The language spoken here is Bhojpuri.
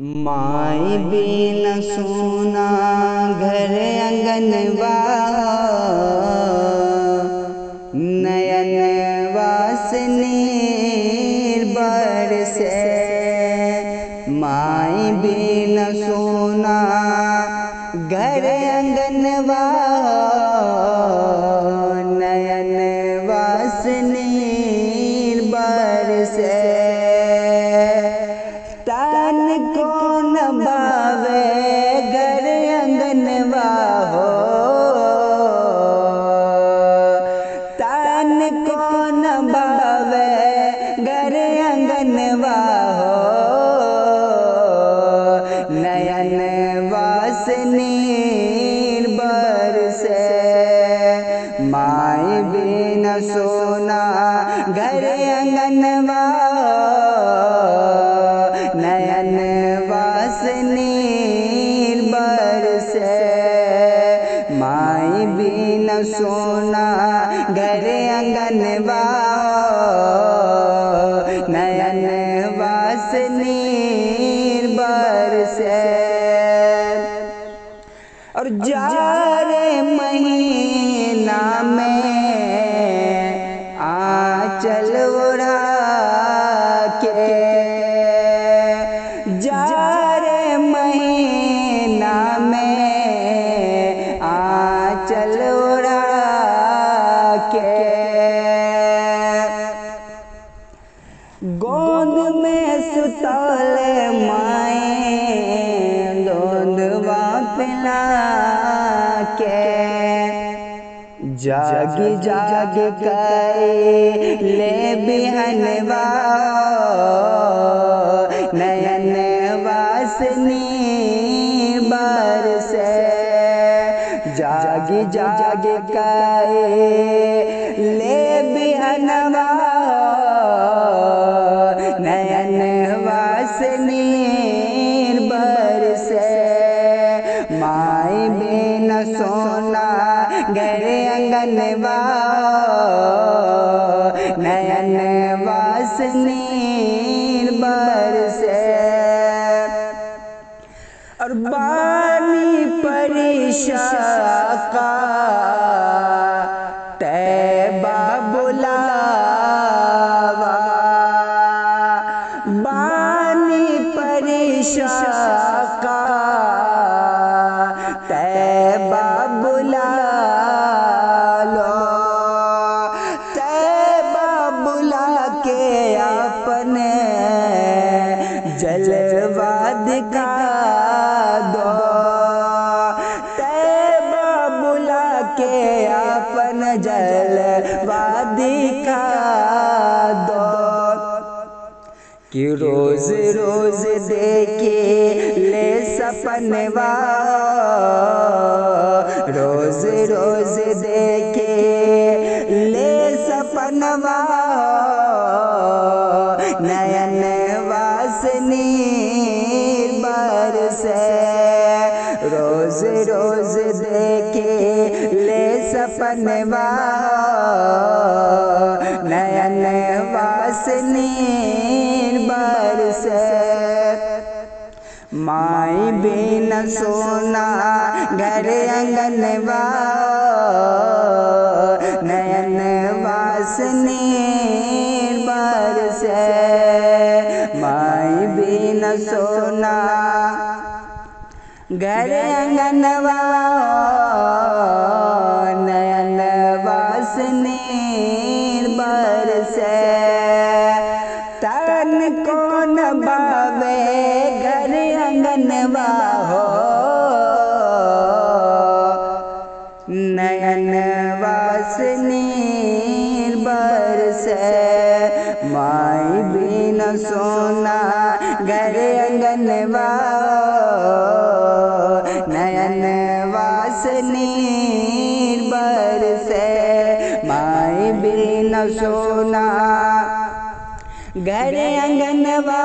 माई बिन सोना घर अंगनवा, नयन वासनी बरसे। माई बिन सोना घर अंगनवा, नयन वासनी बरसे। तन को न भावे घर अंगनवा हो, तन को न भावे घर अंगनवा हो, नयन वासनी बरसे। माई बिन सोना घर अंगनवा, नयन वासनी बरसे। माई बिन सोना घर अंगनवा, नयन वासनी बरसे। और जाड़े महीना में आंचल ओढ़ा के, जाड़े महीना में आंचल ओढ़ा के, गोद में सुतले माए दूधवा पिला के। जाग जाग के ले बिहनवा, नयन वासनी बरसे। जाग जाग के ले बिहनवा, नयन वासनी बरसे। माई बिन सोना घर अंगनवा, नयन वासनी बरसे। और बानी परिशाका तैबा बुलावा, बानी परिशाका तैबा बुला लो। तैबा बुला के अपने जलवा दिखा दो। तैबा बुला के अपन जलवा दिखा दो। कि रोज रोज देखे ले सपनवा, रोज रोज देखे ले सपनवा, नयन वासनी बरसे। रोज रोज देखे ले सपनवा, नयन वासनी बरसे। माई बिन सोना घर अंगनवा, नयन वासनी बरसे। माई बिन सोना घर अंगनवा, नयन वासनी बरसे। तन को न भावे घर अंगनवा हो, नयन वासनी बरसे। माई बिन सोना घर अंगनवा, नयन वासनी बरसे। माई बिन सोना घर अंगनवा,